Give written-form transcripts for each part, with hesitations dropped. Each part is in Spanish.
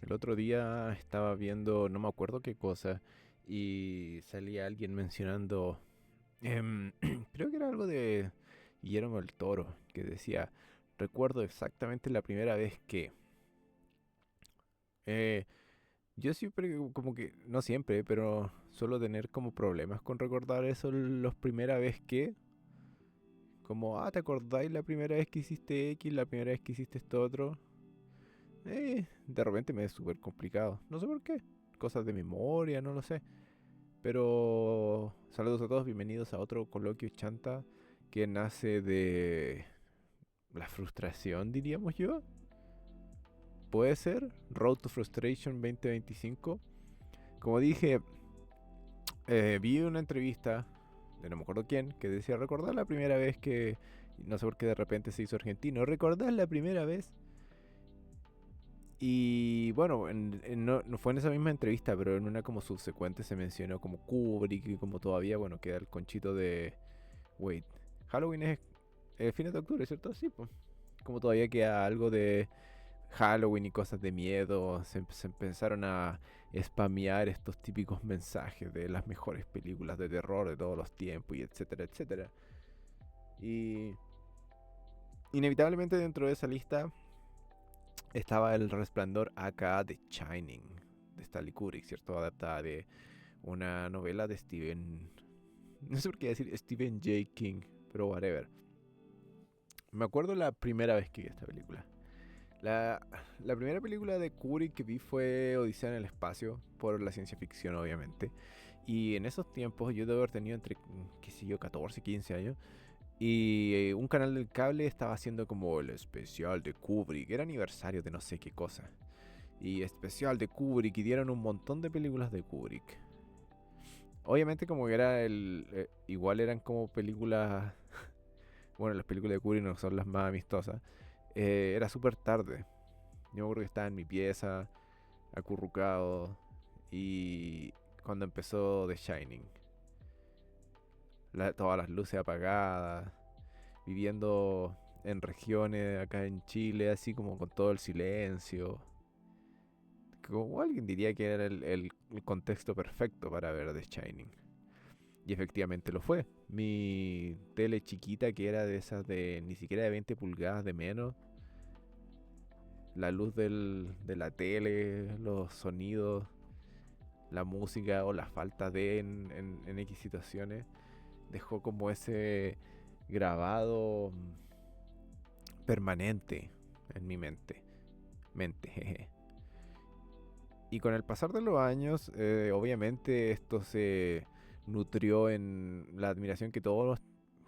El otro día estaba viendo, no me acuerdo qué cosa, y salía alguien mencionando, em, creo que era algo de Guillermo el Toro, que decía, recuerdo exactamente la primera vez que... eh, yo siempre, como que, no siempre, pero suelo tener como problemas con recordar eso, los primera vez que... Como, ¿te acordáis la primera vez que hiciste X, la primera vez que hiciste esto otro? De repente me es súper complicado. No sé por qué. Cosas de memoria, no lo sé. Pero saludos a todos, bienvenidos a otro coloquio chanta que nace de la frustración, diríamos yo. Puede ser Road to Frustration 2025. Como dije, vi una entrevista de no me acuerdo quién que decía recordar la primera vez que no sé por qué de repente se hizo argentino. Recordar la primera vez. Y bueno, no fue en esa misma entrevista, pero en una como subsecuente se mencionó como Kubrick y como todavía, bueno, queda el conchito de... Wait, Halloween es el fin de octubre, ¿cierto? Sí, pues. Como todavía queda algo de Halloween y cosas de miedo, se empezaron a spamear estos típicos mensajes de las mejores películas de terror de todos los tiempos y etcétera, etcétera. Y inevitablemente dentro de esa lista estaba El Resplandor aka The Shining de Stanley Kubrick, ¿cierto? Adaptada de una novela de Stephen... No sé por qué decir Stephen J. King, pero whatever. Me acuerdo la primera vez que vi esta película. La, la primera película de Kubrick que vi fue Odisea en el espacio, por la ciencia ficción obviamente. Y en esos tiempos yo debo haber tenido entre, qué sé yo, 14, 15 años. Y un canal del cable estaba haciendo como el especial de Kubrick. Era aniversario de no sé qué cosa. Y especial de Kubrick. Y dieron un montón de películas de Kubrick. Obviamente como que era el... igual eran como películas... Bueno, las películas de Kubrick no son las más amistosas. Era súper tarde. Yo me acuerdo que estaba en mi pieza, acurrucado. Y cuando empezó The Shining. Todas las luces apagadas. Viviendo en regiones acá en Chile, así como con todo el silencio. Como alguien diría que era el contexto perfecto para ver The Shining. Y efectivamente lo fue. Mi tele chiquita, que era de esas de ni siquiera de 20 pulgadas de menos. La luz de la tele, los sonidos, la música o la falta de en X situaciones. Dejó como ese grabado permanente en mi mente. Mente, jeje. Y con el pasar de los años, obviamente esto se nutrió en la admiración que todos los,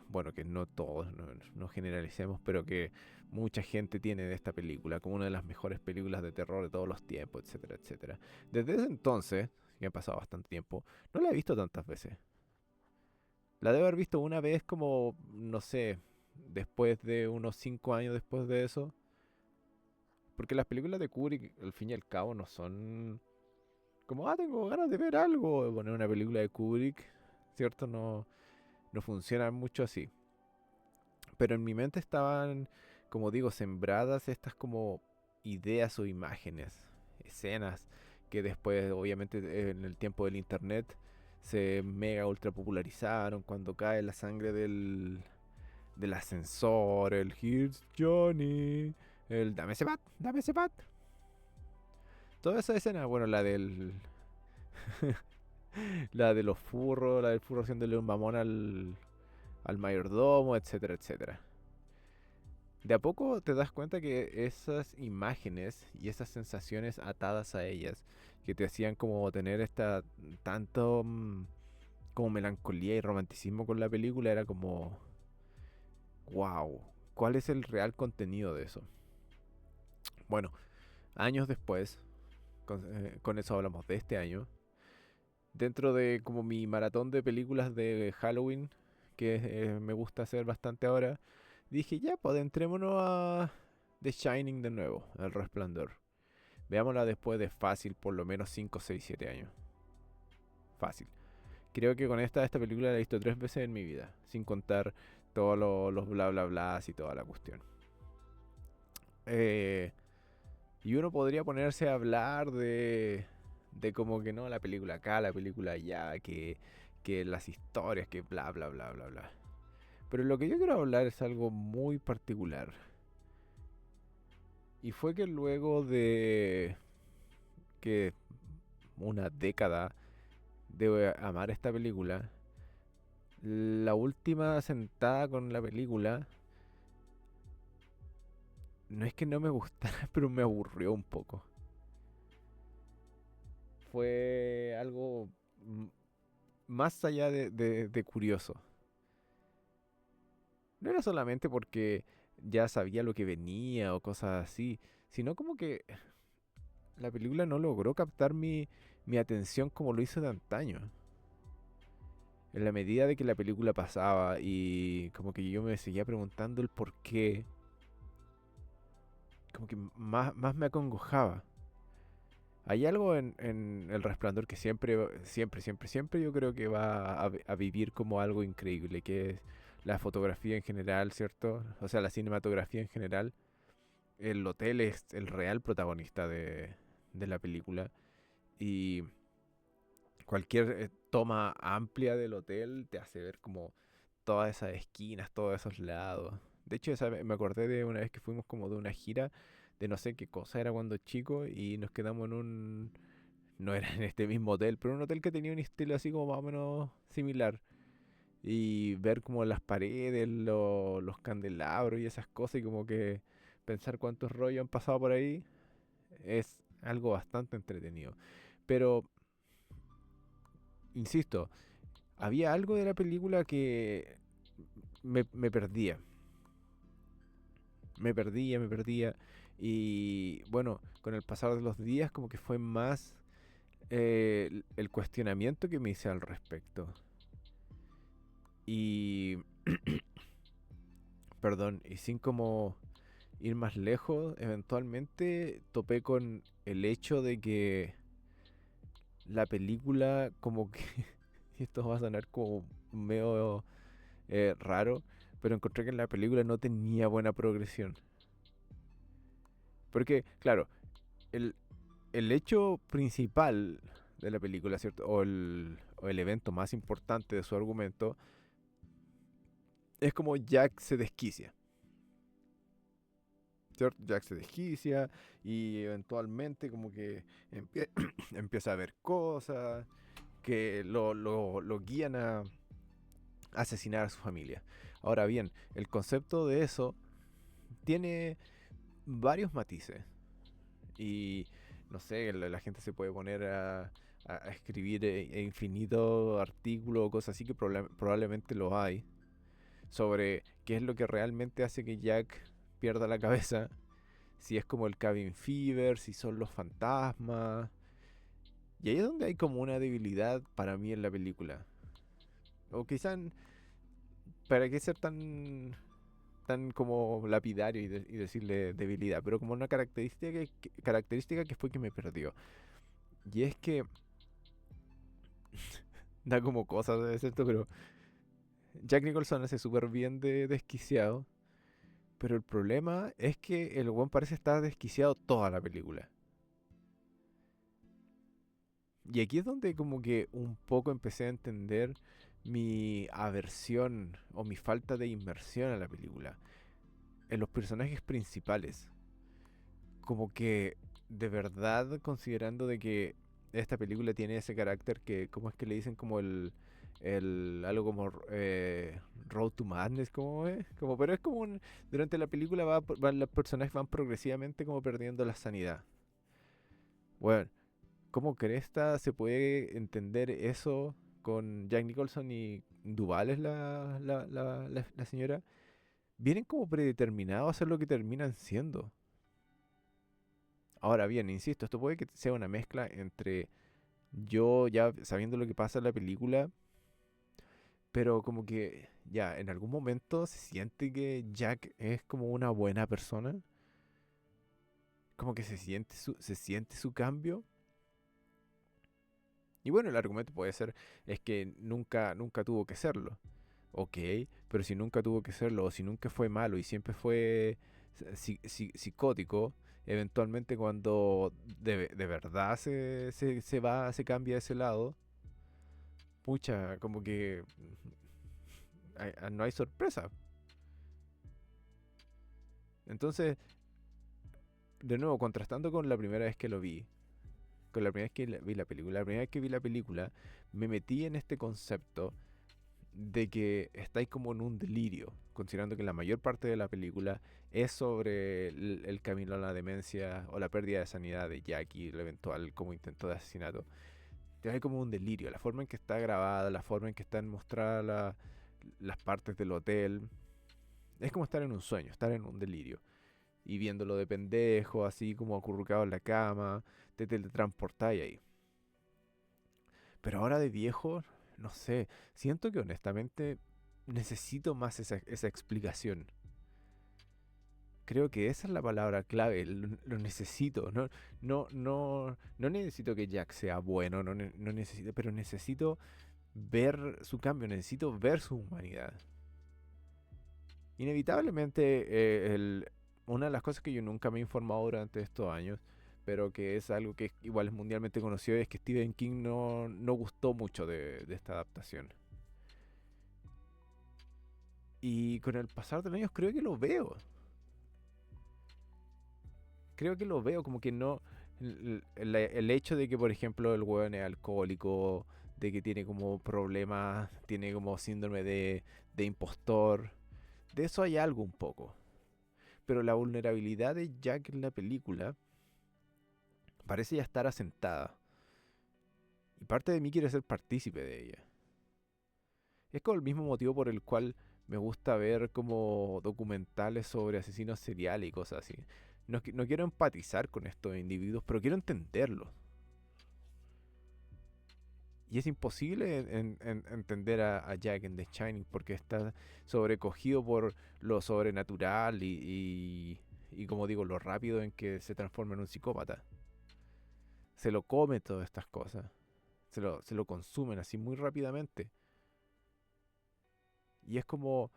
bueno, que no todos, no generalicemos, pero que mucha gente tiene de esta película como una de las mejores películas de terror de todos los tiempos, etcétera, etcétera. Desde ese entonces, que ha pasado bastante tiempo, no la he visto tantas veces. La debo haber visto una vez como, no sé, después de unos 5 años después de eso. Porque las películas de Kubrick, al fin y al cabo, no son como, tengo ganas de ver algo. Poner una película de Kubrick, ¿cierto? No funciona mucho así. Pero en mi mente estaban, como digo, sembradas estas como ideas o imágenes, escenas, que después, obviamente, en el tiempo del internet, se mega ultra popularizaron cuando cae la sangre del ascensor, el Here's Johnny, el dame ese bat. Toda esa escena, bueno, la de los furros, la del furro haciéndole un mamón al mayordomo, etcétera, etcétera. De a poco te das cuenta que esas imágenes y esas sensaciones atadas a ellas, que te hacían como tener esta tanto como melancolía y romanticismo con la película, era como, wow, ¿cuál es el real contenido de eso? Bueno, años después, con eso hablamos de este año, dentro de como mi maratón de películas de Halloween, que me gusta hacer bastante ahora, dije, ya, pues adentrémonos a The Shining de nuevo, El Resplandor. Veámosla después de fácil, por lo menos 5 6 7 años. Fácil. Creo que con esta película la he visto 3 veces en mi vida, sin contar todos los bla bla bla y toda la cuestión. Eh, Y uno podría ponerse a hablar de como que no, la película acá, la película allá, que las historias, que bla, bla, bla, bla, bla. Pero lo que yo quiero hablar es algo muy particular. Y fue que luego de que una década de amar esta película, la última sentada con la película, no es que no me gustara, pero me aburrió un poco. Fue algo más allá de curioso. No era solamente porque ya sabía lo que venía o cosas así, sino como que la película no logró captar mi atención como lo hizo de antaño. En la medida de que la película pasaba y como que yo me seguía preguntando el por qué, como que más me acongojaba. Hay algo en El Resplandor que siempre yo creo que va a vivir como algo increíble, que es la fotografía en general, ¿cierto? O sea, la cinematografía en general. El hotel es el real protagonista de la película y cualquier toma amplia del hotel te hace ver como todas esas esquinas, todos esos lados. De hecho, me acordé de una vez que fuimos como de una gira de no sé qué cosa era cuando chico y nos quedamos en un... No era en este mismo hotel, pero un hotel que tenía un estilo así como más o menos similar. Y ver como las paredes, los candelabros y esas cosas y como que pensar cuántos rollos han pasado por ahí es algo bastante entretenido. Pero, insisto, había algo de la película que me perdía. Me perdía. Y bueno, con el pasar de los días como que fue más el cuestionamiento que me hice al respecto. Y, perdón, y sin como ir más lejos, eventualmente topé con el hecho de que la película como que, y esto va a sonar como medio raro, pero encontré que la película no tenía buena progresión. Porque, claro, el, el hecho principal de la película, ¿cierto? O el evento más importante de su argumento es como Jack se desquicia. ¿Cierto? Jack se desquicia y eventualmente como que empieza a ver cosas que lo guían a asesinar a su familia. Ahora bien, el concepto de eso tiene varios matices y no sé, la gente se puede poner a escribir infinitos artículos o cosas así que probablemente lo hay sobre qué es lo que realmente hace que Jack pierda la cabeza, si es como el cabin fever, si son los fantasmas. Y ahí es donde hay como una debilidad para mí en la película. O quizás, ¿para qué ser tan como lapidario y decirle debilidad? Pero como una característica que fue que me perdió. Y es que da como cosas de esto, pero Jack Nicholson hace súper bien de desquiciado. Pero el problema es que el weón parece estar desquiciado toda la película. Y aquí es donde como que un poco empecé a entender mi aversión o mi falta de inmersión a la película. En los personajes principales. Como que de verdad considerando de que esta película tiene ese carácter que, ¿cómo es que le dicen? Como algo como Road to Madness, ¿cómo es? Como, pero es como durante la película los personajes van progresivamente como perdiendo la sanidad. Bueno, ¿cómo cresta se puede entender eso con Jack Nicholson y Duval es la señora? Vienen como predeterminados a ser lo que terminan siendo. Ahora bien, insisto, esto puede que sea una mezcla entre yo ya sabiendo lo que pasa en la película, pero como que ya en algún momento se siente que Jack es como una buena persona, como que se siente su cambio. Y bueno, el argumento puede ser es que nunca tuvo que serlo. Ok, pero si nunca tuvo que serlo, o si nunca fue malo y siempre fue psicótico, eventualmente cuando de verdad se cambia a ese lado, pucha, como que no hay sorpresa. Entonces, de nuevo, contrastando con la primera vez que lo vi, con la primera vez que vi la película, la primera vez que vi la película, me metí en este concepto de que estáis como en un delirio, considerando que la mayor parte de la película es sobre el camino a la demencia o la pérdida de sanidad de Jackie, el eventual como intento de asesinato. Te hay como un delirio, la forma en que está grabada, la forma en que están mostradas las partes del hotel, es como estar en un sueño, estar en un delirio. Y viéndolo de pendejo, así como acurrucado en la cama, te teletransportáis ahí. Pero ahora de viejo, no sé, siento que honestamente necesito más esa explicación. Creo que esa es la palabra clave, lo necesito. No necesito que Jack sea bueno, no necesito, pero necesito ver su cambio, necesito ver su humanidad. Inevitablemente, una de las cosas que yo nunca me he informado durante estos años, pero que es algo que igual es mundialmente conocido, es que Stephen King no gustó mucho de esta adaptación. Y con el pasar de los años creo que lo veo. Creo que lo veo como que no... El hecho de que, por ejemplo, el weón es alcohólico, de que tiene como problemas, tiene como síndrome de impostor, de eso hay algo un poco. Pero la vulnerabilidad de Jack en la película parece ya estar asentada. Y parte de mí quiere ser partícipe de ella. Es como el mismo motivo por el cual me gusta ver como documentales sobre asesinos seriales y cosas así. No quiero empatizar con estos individuos, pero quiero entenderlos. Y es imposible entender a Jack en The Shining porque está sobrecogido por lo sobrenatural y como digo, lo rápido en que se transforma en un psicópata. Se lo come todas estas cosas. Se lo consumen así muy rápidamente. Y es como,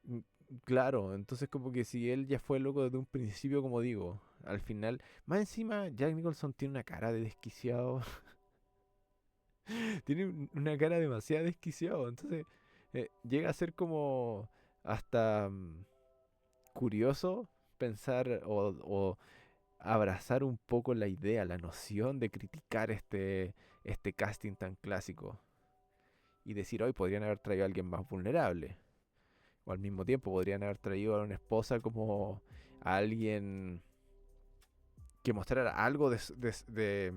mm, claro, entonces como que si él ya fue loco desde un principio, como digo, al final, más encima Jack Nicholson tiene una cara de desquiciado, tiene una cara demasiado desquiciado, entonces llega a ser como hasta curioso pensar o abrazar un poco la idea, la noción de criticar este casting tan clásico y decir, hoy podrían haber traído a alguien más vulnerable. O al mismo tiempo podrían haber traído a una esposa como a alguien que mostrara algo de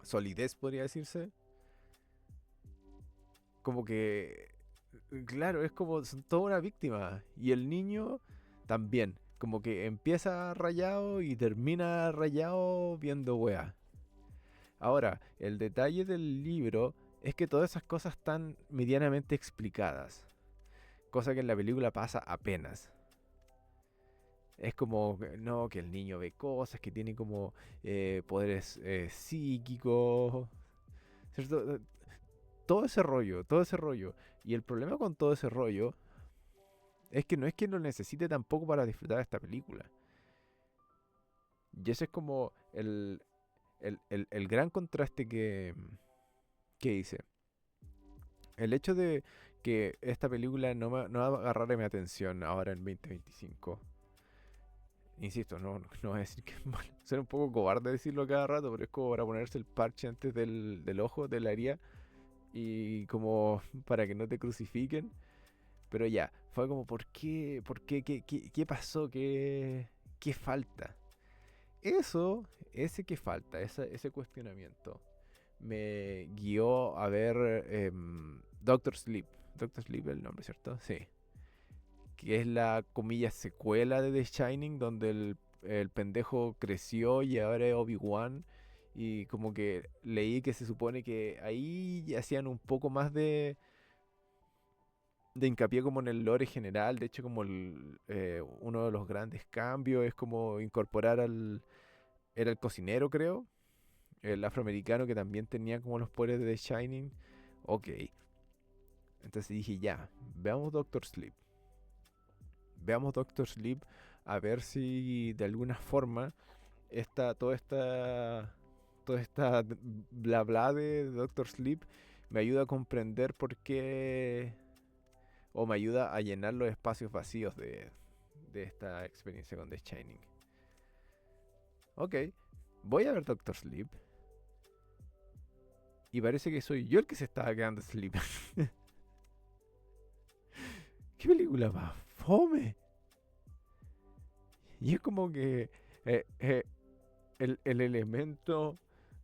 solidez, podría decirse. Como que, claro, es como son toda una víctima. Y el niño también. Como que empieza rayado y termina rayado viendo weá. Ahora, el detalle del libro es que todas esas cosas están medianamente explicadas. Cosa que en la película pasa apenas. Es como, no, que el niño ve cosas, que tiene como poderes psíquicos, ¿cierto? Todo ese rollo, todo ese rollo. Y el problema con todo ese rollo es que no es que lo necesite tampoco para disfrutar de esta película. Y ese es como el gran contraste que hice. El hecho de que esta película no va a agarrar mi atención ahora en 2025. Insisto, no voy a decir que es malo. Ser un poco cobarde decirlo cada rato, pero es como para ponerse el parche antes del ojo, de la herida, y como para que no te crucifiquen. Pero ya, fue como, ¿por qué? ¿Por qué? ¿Qué pasó? ¿Qué falta? Eso, ese que falta, ese cuestionamiento, me guió a ver Doctor Sleep. Doctor Sleep es el nombre, ¿cierto? Sí. Que es la, comillas, secuela de The Shining, donde el pendejo creció y ahora es Obi-Wan. Y como que leí que se supone que ahí ya hacían un poco más de hincapié como en el lore general. De hecho, como uno de los grandes cambios es como incorporar era el cocinero, creo. El afroamericano que también tenía como los poderes de The Shining. Ok. Entonces dije, ya, veamos Doctor Sleep. Veamos Doctor Sleep a ver si de alguna forma esta, toda esta bla bla de Doctor Sleep me ayuda a comprender por qué, o me ayuda a llenar los espacios vacíos de esta experiencia con The Shining. Ok, voy a ver Doctor Sleep y parece que soy yo el que se estaba quedando sleep. ¿Qué película más fome? Y es como que eh, eh, el elemento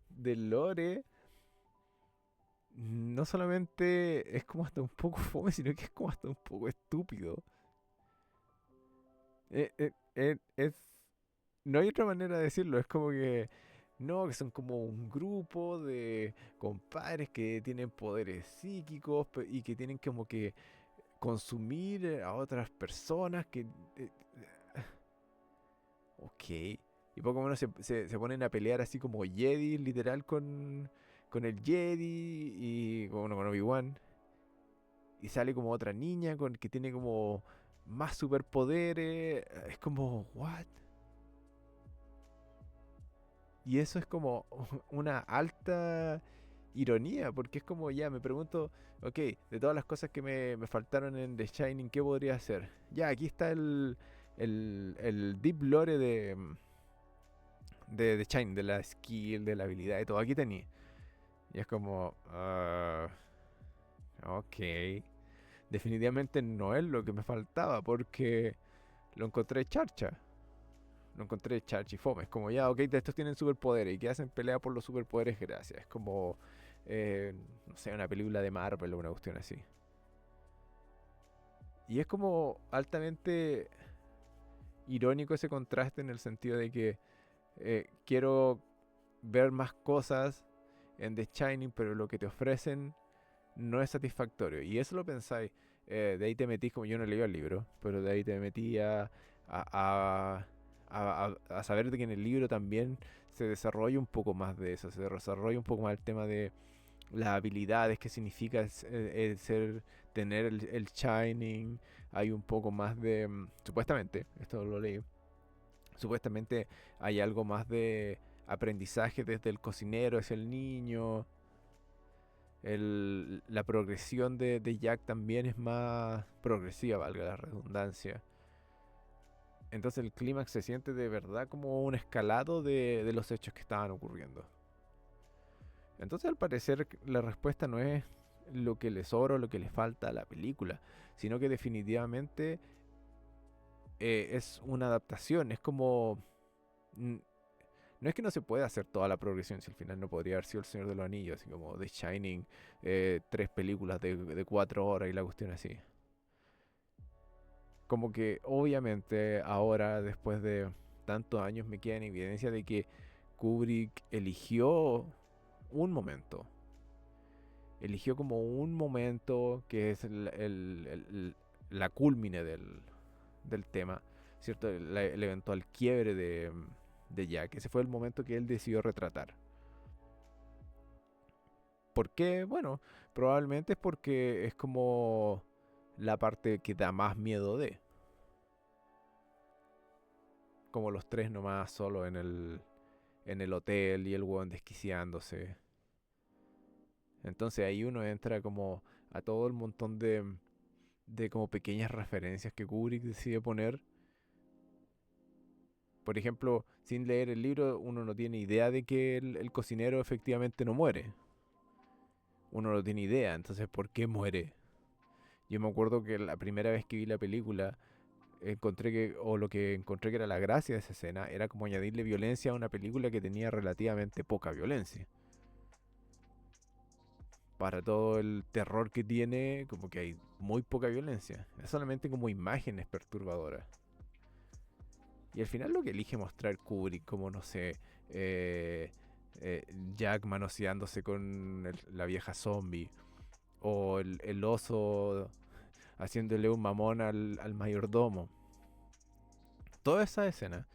del lore no solamente es como hasta un poco fome, sino que es como hasta un poco estúpido. Es, no hay otra manera de decirlo, es como que no, que son como un grupo de compadres que tienen poderes psíquicos y que tienen como que consumir a otras personas que... ok. Y poco menos se ponen a pelear así como Jedi, literal, con el Jedi y bueno, con Obi-Wan. Y sale como otra niña que tiene como más superpoderes. Es como, ¿what? Y eso es como una alta ironía, porque es como, ya, me pregunto, ok, de todas las cosas que me faltaron en The Shining, ¿qué podría hacer? Ya, aquí está el deep lore de The Shining, de la skill, de la habilidad y todo. Aquí tenía. Y es como, ok. Definitivamente no es lo que me faltaba, porque lo encontré charcha. Lo encontré charcha y fome. Es como, ya, ok, de estos tienen superpoderes y que hacen pelea por los superpoderes, gracias. Es como, no sé, una película de Marvel o una cuestión así. Y es como altamente irónico ese contraste en el sentido de que quiero ver más cosas en The Shining, pero lo que te ofrecen no es satisfactorio. Y eso lo pensáis. De ahí te metís, como yo no leí el libro, pero de ahí te metí a, a saber de que en el libro también se desarrolla un poco más de eso, se desarrolla un poco más el tema de las habilidades, qué significa tener el Shining. Hay un poco más de, supuestamente, esto lo leí, supuestamente hay algo más de aprendizaje desde el cocinero, es el niño. La progresión de Jack también es más progresiva, valga la redundancia. Entonces el clímax se siente de verdad como un escalado de los hechos que estaban ocurriendo. Entonces al parecer la respuesta no es lo que le sobra o lo que le falta a la película, sino que definitivamente es una adaptación. Es como... No es que no se pueda hacer toda la progresión, si al final no podría haber sido El Señor de los Anillos, así como The Shining, 3 películas de 4 horas y la cuestión así. Como que obviamente ahora, después de tantos años, me queda en evidencia de que Kubrick eligió un momento. Eligió como un momento que es la culmine del tema, ¿cierto? El eventual quiebre de Jack. Ese fue el momento que él decidió retratar. ¿Por qué? Bueno, probablemente es porque es como la parte que da más miedo de. Como los tres nomás solo en el hotel y el weón desquiciándose. Entonces ahí uno entra como a todo el montón de como pequeñas referencias que Kubrick decide poner. Por ejemplo, sin leer el libro uno no tiene idea de que el cocinero efectivamente no muere. Uno no tiene idea, entonces ¿por qué muere? Yo me acuerdo que la primera vez que vi la película encontré que, o lo que encontré que era la gracia de esa escena, era como añadirle violencia a una película que tenía relativamente poca violencia. Para todo el terror que tiene, como que hay muy poca violencia. Es solamente como imágenes perturbadoras. Y al final lo que elige mostrar Kubrick, como no sé, eh, Jack manoseándose con la vieja zombie, o el oso haciéndole un mamón al mayordomo. Toda esa escena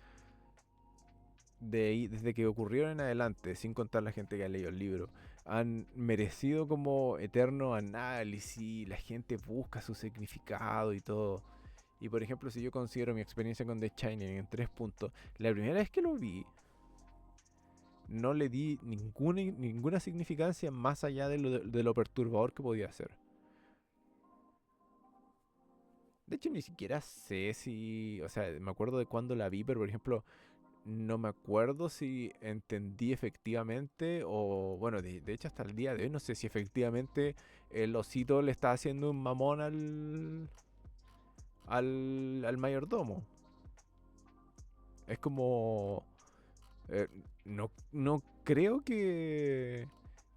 desde que ocurrieron en adelante, sin contar la gente que ha leído el libro, han merecido como eterno análisis, la gente busca su significado y todo. Y por ejemplo, si yo considero mi experiencia con The Shining en 3 puntos, la primera vez que lo vi, no le di ninguna significancia más allá de lo perturbador que podía ser. De hecho, ni siquiera sé si, o sea, me acuerdo de cuándo la vi, pero por ejemplo, no me acuerdo si entendí efectivamente o, bueno, de hecho hasta el día de hoy no sé si efectivamente el osito le está haciendo un mamón al mayordomo. Es como, no creo que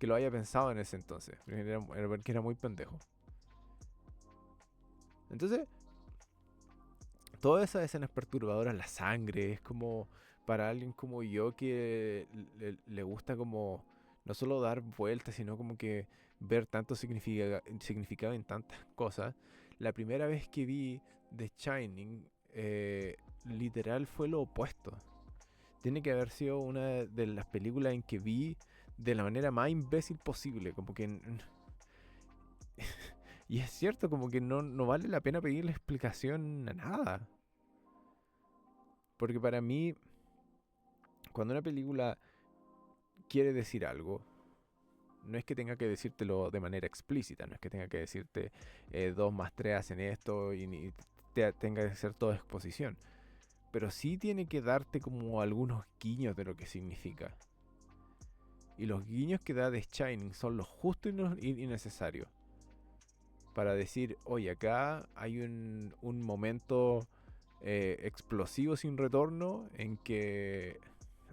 lo haya pensado en ese entonces, porque era muy pendejo. Entonces, todas esas escenas perturbadoras, la sangre, es como para alguien como yo que le gusta como no solo dar vueltas, sino como que ver tanto significado en tantas cosas. La primera vez que vi The Shining, literal fue lo opuesto. Tiene que haber sido una de las películas en que vi de la manera más imbécil posible, como que... Y es cierto, como que no vale la pena pedirle explicación a nada. Porque para mí, cuando una película quiere decir algo, no es que tenga que decírtelo de manera explícita, no es que tenga que decirte 2 más 3 hacen esto y tenga que ser toda exposición. Pero sí tiene que darte como algunos guiños de lo que significa. Y los guiños que da The Shining son lo justo y necesario. Para decir, oye, acá hay un momento explosivo sin retorno en que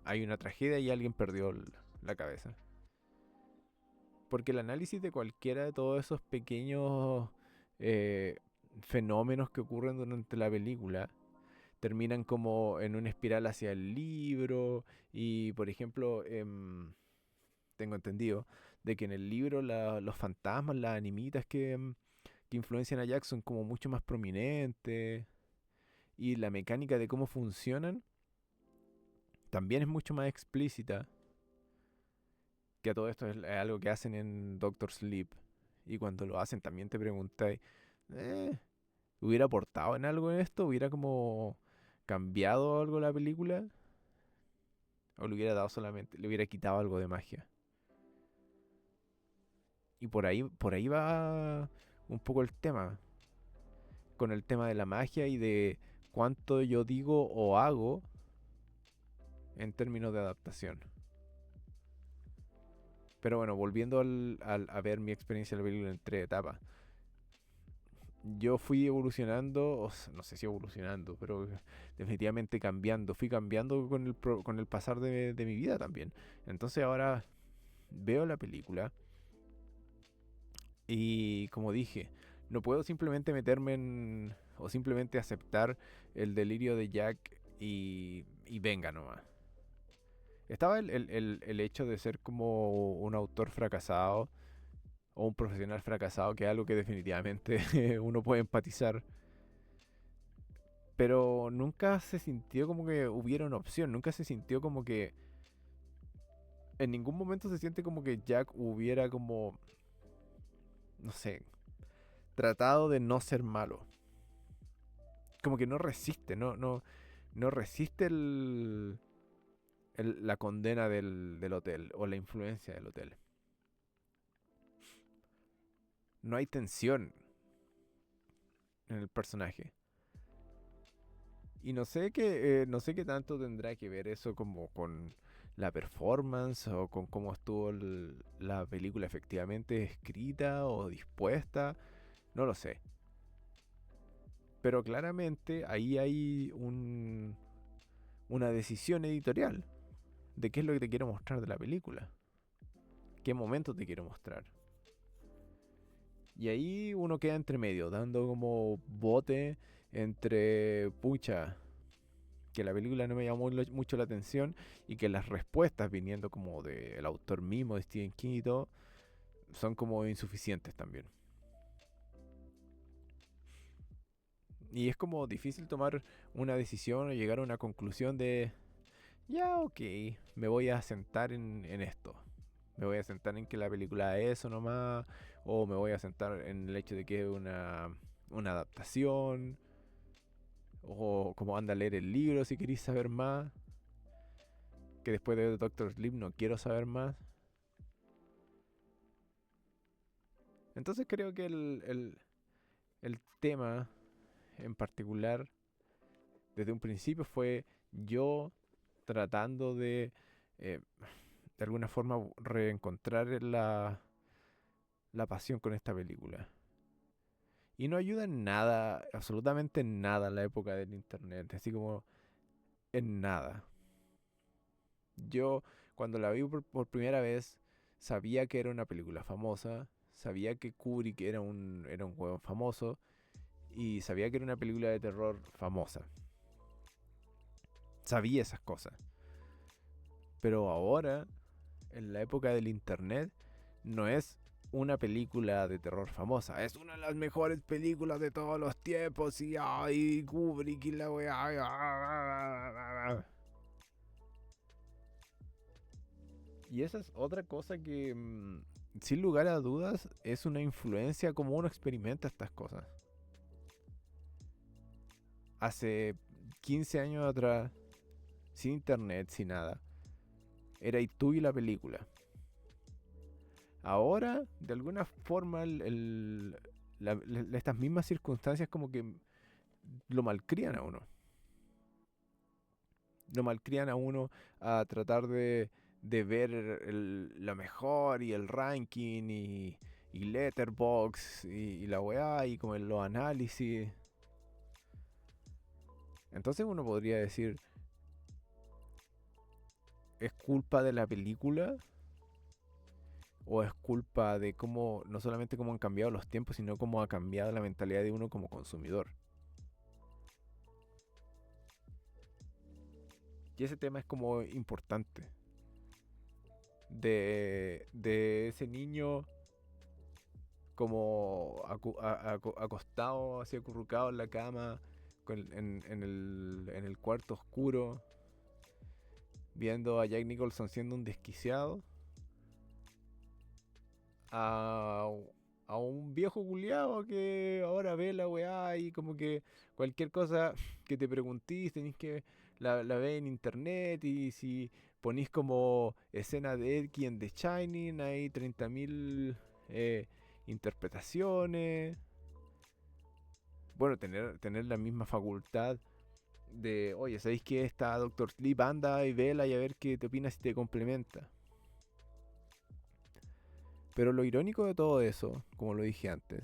hay una tragedia y alguien perdió la cabeza. Porque el análisis de cualquiera de todos esos pequeños eh, fenómenos que ocurren durante la película terminan como en una espiral hacia el libro. Y por ejemplo, tengo entendido de que en el libro los fantasmas, las animitas que influencian a Jack son como mucho más prominentes. Y la mecánica de cómo funcionan también es mucho más explícita. Que a todo esto es algo que hacen en Doctor Sleep. Y cuando lo hacen también te preguntáis, eh, ¿hubiera aportado en algo en esto? ¿Hubiera como cambiado algo la película? ¿O le hubiera dado solamente, le hubiera quitado algo de magia? Y por ahí va un poco el tema. Con el tema de la magia y de cuánto yo digo o hago en términos de adaptación. Pero bueno, volviendo a ver mi experiencia en la película en 3 etapas. Yo fui evolucionando, no sé si evolucionando, pero definitivamente cambiando. Fui cambiando con el pasar de mi vida también. Entonces ahora veo la película y como dije, no puedo simplemente meterme o simplemente aceptar el delirio de Jack y venga nomás. Estaba el hecho de ser como un autor fracasado o un profesional fracasado, que es algo que definitivamente uno puede empatizar. Pero nunca se sintió como que hubiera una opción, nunca se sintió como que... En ningún momento se siente como que Jack hubiera como, no sé, tratado de no ser malo. Como que no resiste, no resiste la condena del hotel o la influencia del hotel. No hay tensión en el personaje. Y no sé qué tanto tendrá que ver eso como con la performance o con cómo estuvo la película efectivamente escrita o dispuesta. No lo sé. Pero claramente ahí hay una decisión editorial de qué es lo que te quiero mostrar de la película. Qué momento te quiero mostrar. Y ahí uno queda entre medio, dando como bote entre pucha, que la película no me llamó mucho la atención y que las respuestas viniendo como del autor mismo de Stephen King y todo son como insuficientes también. Y es como difícil tomar una decisión o llegar a una conclusión de, ya ok, me voy a sentar en esto. Me voy a sentar en que la película es eso nomás, o me voy a sentar en el hecho de que es una adaptación. O como anda a leer el libro si queréis saber más. Que después de Doctor Sleep no quiero saber más. Entonces creo que el tema en particular desde un principio fue yo tratando de alguna forma reencontrar la pasión con esta película. Y no ayuda en nada, absolutamente en nada en la época del internet, así como en nada. Yo cuando la vi por primera vez sabía que era una película famosa, sabía que Kubrick era un hueón famoso y sabía que era una película de terror famosa. Sabía esas cosas. Pero ahora, en la época del internet, no es una película de terror famosa. Es una de las mejores películas de todos los tiempos. Y ay, Kubrick y la weá. Y esa es otra cosa que, sin lugar a dudas, es una influencia como uno experimenta estas cosas. Hace 15 años atrás, sin internet, sin nada, era y tú y la película. Ahora, de alguna forma, estas mismas circunstancias como que lo malcrían a uno. Lo malcrían a uno a tratar de ver la mejor y el ranking y Letterboxd y la weá y como los análisis. Entonces uno podría decir, ¿es culpa de la película? ¿O es culpa de cómo, no solamente cómo han cambiado los tiempos, sino cómo ha cambiado la mentalidad de uno como consumidor? Y ese tema es como importante. De ese niño como acostado, así acurrucado en la cama, en el cuarto oscuro, viendo a Jack Nicholson siendo un desquiciado, a, a un viejo culiado que ahora ve la weá y como que cualquier cosa que te preguntís tenéis que la ve en internet y si ponís como escena de Edky en The Shining hay 30.000 interpretaciones. Bueno, tener la misma facultad de, oye, ¿sabéis que está Doctor Sleep? Anda y vela y a ver qué te opinas si te complementa. Pero lo irónico de todo eso, como lo dije antes,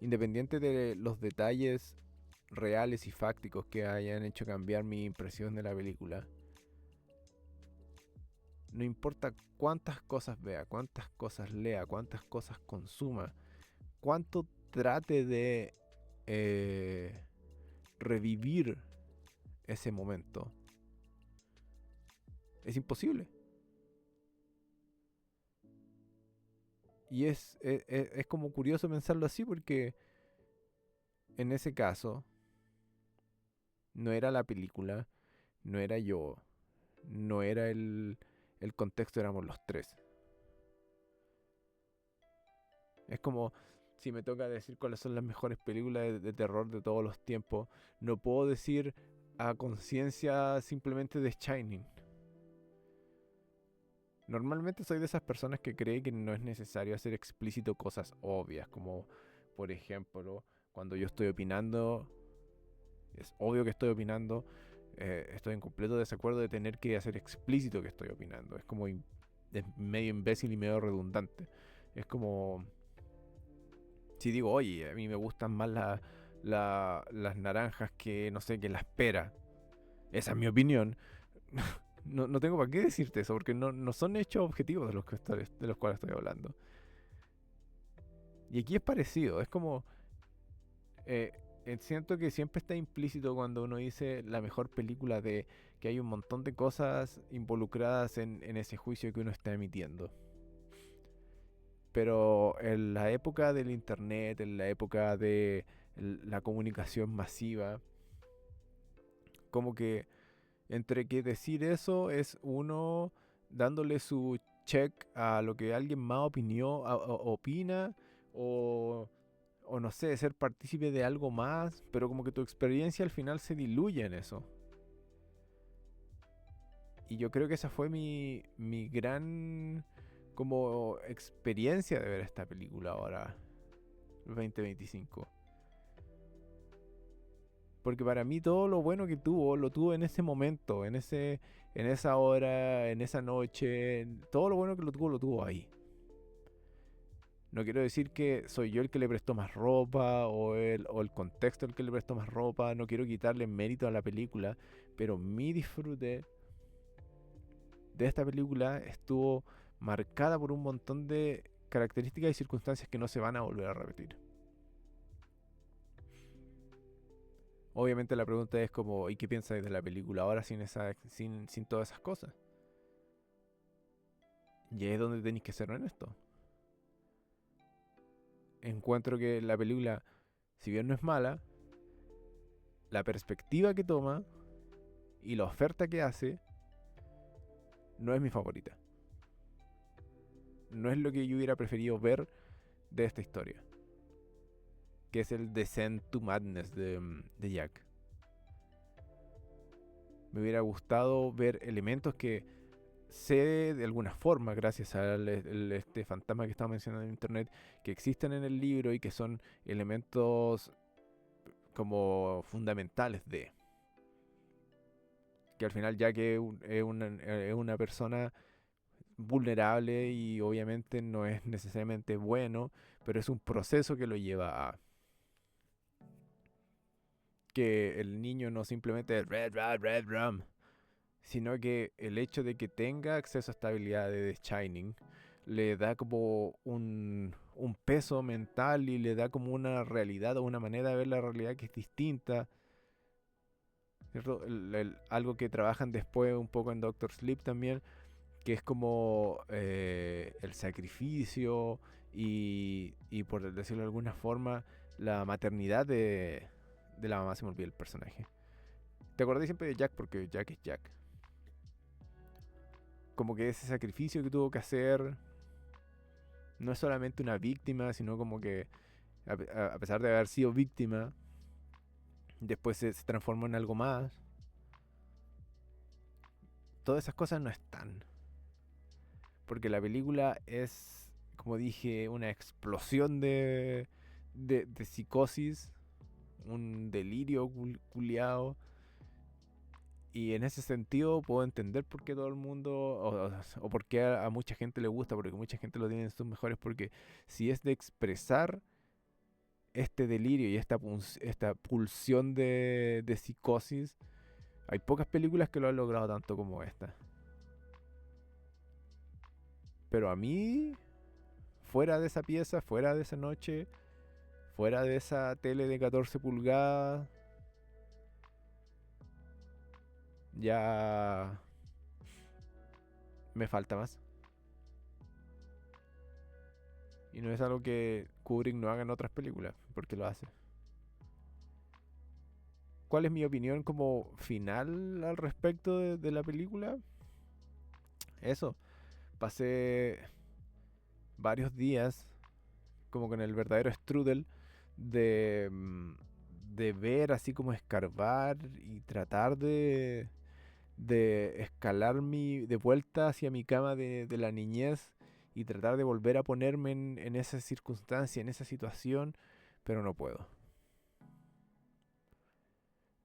independiente de los detalles reales y fácticos que hayan hecho cambiar mi impresión de la película, no importa cuántas cosas vea, cuántas cosas lea, cuántas cosas consuma, cuánto trate de revivir ese momento, es imposible. Y es como curioso pensarlo así porque en ese caso no era la película, no era yo, no era el contexto, éramos los tres. Es como si me toca decir cuáles son las mejores películas de terror de todos los tiempos, no puedo decir a conciencia simplemente The Shining. Normalmente soy de esas personas que cree que no es necesario hacer explícito cosas obvias, como por ejemplo, cuando yo estoy opinando, es obvio que estoy opinando, estoy en completo desacuerdo de tener que hacer explícito que estoy opinando. Es como es medio imbécil y medio redundante. Es como si digo, oye, a mí me gustan más las naranjas que, no sé, que las peras. Esa es mi opinión. No tengo para qué decirte eso, porque no son hechos objetivos de los cuales estoy hablando. Y aquí es parecido, es como... eh, siento que siempre está implícito cuando uno dice la mejor película de que hay un montón de cosas involucradas en ese juicio que uno está emitiendo. Pero en la época del internet, en la época de la comunicación masiva, como que entre que decir eso es uno dándole su check a lo que alguien más opina o, o no sé, ser partícipe de algo más, pero como que tu experiencia al final se diluye en eso. Y yo creo que esa fue mi gran como experiencia de ver esta película ahora, 2025. Porque para mí todo lo bueno que tuvo, lo tuvo en ese momento, en esa hora, en esa noche. Todo lo bueno que lo tuvo ahí. No quiero decir que soy yo el que le prestó más ropa o el contexto el que le prestó más ropa. No quiero quitarle mérito a la película. Pero mi disfrute de esta película estuvo marcada por un montón de características y circunstancias que no se van a volver a repetir. Obviamente la pregunta es como, ¿y qué piensas de la película ahora sin todas esas cosas? Y ahí es donde tenéis que ser honesto. Encuentro que la película, si bien no es mala, la perspectiva que toma y la oferta que hace no es mi favorita. No es lo que yo hubiera preferido ver de esta historia, que es el Descent to Madness de Jack. Me hubiera gustado ver elementos que sé de alguna forma, gracias a este fantasma que estaba mencionando en internet, que existen en el libro y que son elementos como fundamentales de que al final Jack es una persona vulnerable y obviamente no es necesariamente bueno, pero es un proceso que lo lleva a que el niño no simplemente es red, red, red, rum, sino que el hecho de que tenga acceso a esta habilidad de The Shining le da como un peso mental y le da como una realidad o una manera de ver la realidad que es distinta. ¿Cierto? Algo que trabajan después un poco en Doctor Sleep también, que es como el sacrificio y por decirlo de alguna forma, la maternidad de la mamá, se me olvidó el personaje. Te acordé siempre de Jack porque Jack es Jack. Como que ese sacrificio que tuvo que hacer no es solamente una víctima, sino como que a pesar de haber sido víctima, después se transformó en algo más. Todas esas cosas no están. Porque la película es, como dije, una explosión de psicosis, un delirio culiado. Y en ese sentido puedo entender por qué todo el mundo, o por qué a mucha gente le gusta, porque mucha gente lo tiene en sus mejores, porque si es de expresar este delirio y esta pulsión de psicosis, hay pocas películas que lo han logrado tanto como esta. Pero a mí, fuera de esa pieza, fuera de esa noche, fuera de esa tele de 14 pulgadas, ya me falta más. Y no es algo que Kubrick no haga en otras películas, porque lo hace. ¿Cuál es mi opinión como final al respecto de la película? Eso, pasé varios días como con el verdadero strudel de, de ver así como escarbar y tratar de escalar de vuelta hacia mi cama de la niñez y tratar de volver a ponerme en esa circunstancia, en esa situación, pero no puedo.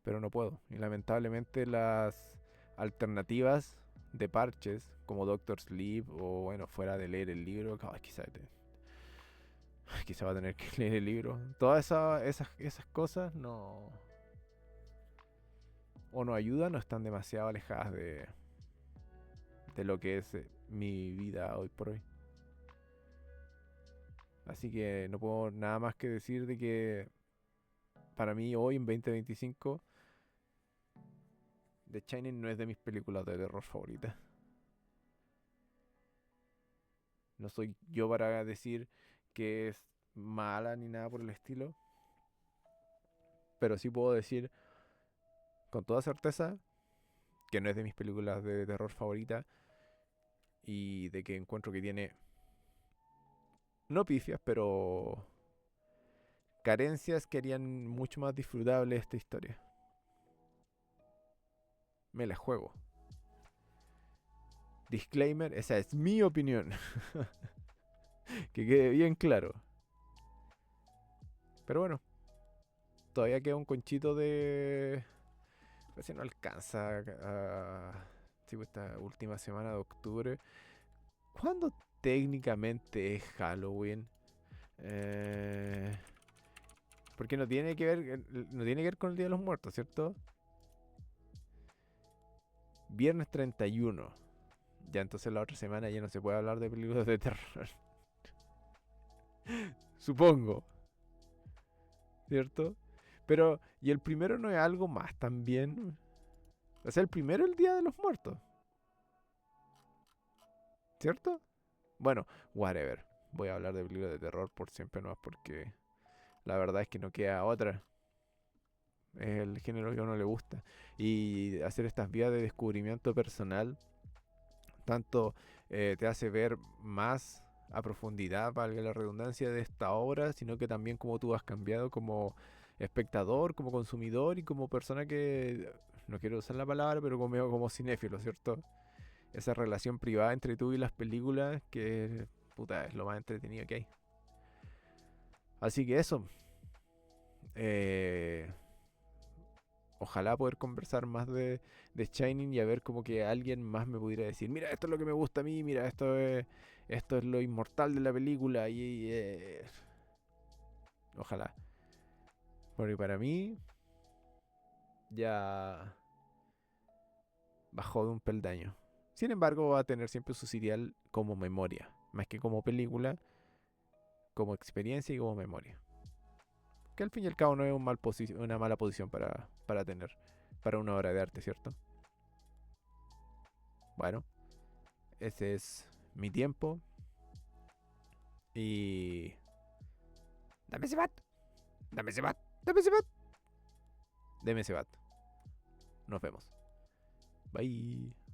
Pero no puedo. Y lamentablemente las alternativas de parches, como Doctor Sleep o bueno, fuera de leer el libro, quizá va a tener que leer el libro. Todas esas cosas no... o no ayudan o están demasiado alejadas de lo que es mi vida hoy por hoy. Así que no puedo nada más que decir de que para mí hoy en 2025 The Shining no es de mis películas de terror favoritas. No soy yo para decir que es mala ni nada por el estilo, pero sí puedo decir con toda certeza que no es de mis películas de terror favoritas y de que encuentro que tiene, no pifias, pero carencias que harían mucho más disfrutable esta historia. Me la juego. Disclaimer, esa es mi opinión. Que quede bien claro. Pero bueno, todavía queda un conchito de... Parece que no alcanza a... Sí, pues, esta última semana de octubre. ¿Cuándo técnicamente es Halloween? Eh, Porque no tiene que ver con el Día de los Muertos, ¿cierto? Viernes 31. Ya entonces la otra semana ya no se puede hablar de películas de terror. Supongo, ¿cierto? Pero, ¿y el primero no es algo más también? O sea, el primero es el Día de los Muertos, ¿cierto? Bueno, whatever. Voy a hablar de películas de terror por siempre nomás porque la verdad es que no queda otra. Es el género que a uno le gusta. Y hacer estas vías de descubrimiento personal, tanto te hace ver más a profundidad, valga la redundancia, de esta obra, sino que también cómo tú has cambiado como espectador, como consumidor y como persona que, no quiero usar la palabra, pero como cinéfilo, ¿cierto? Esa relación privada entre tú y las películas que, puta, es lo más entretenido que hay. Así que eso. eh, Ojalá poder conversar más de Shining y a ver como que alguien más me pudiera decir, mira, esto es lo que me gusta a mí, mira, esto es lo inmortal de la película ojalá. Porque para mí ya bajó de un peldaño. Sin embargo, va a tener siempre su serial como memoria, más que como película, como experiencia y como memoria. Que al fin y al cabo no es una mala posición para tener para una obra de arte, ¿cierto? Bueno, ese es mi tiempo. Y... Dame ese bat. Dame ese bat. Dame ese bat. Deme ese bat. Nos vemos. Bye.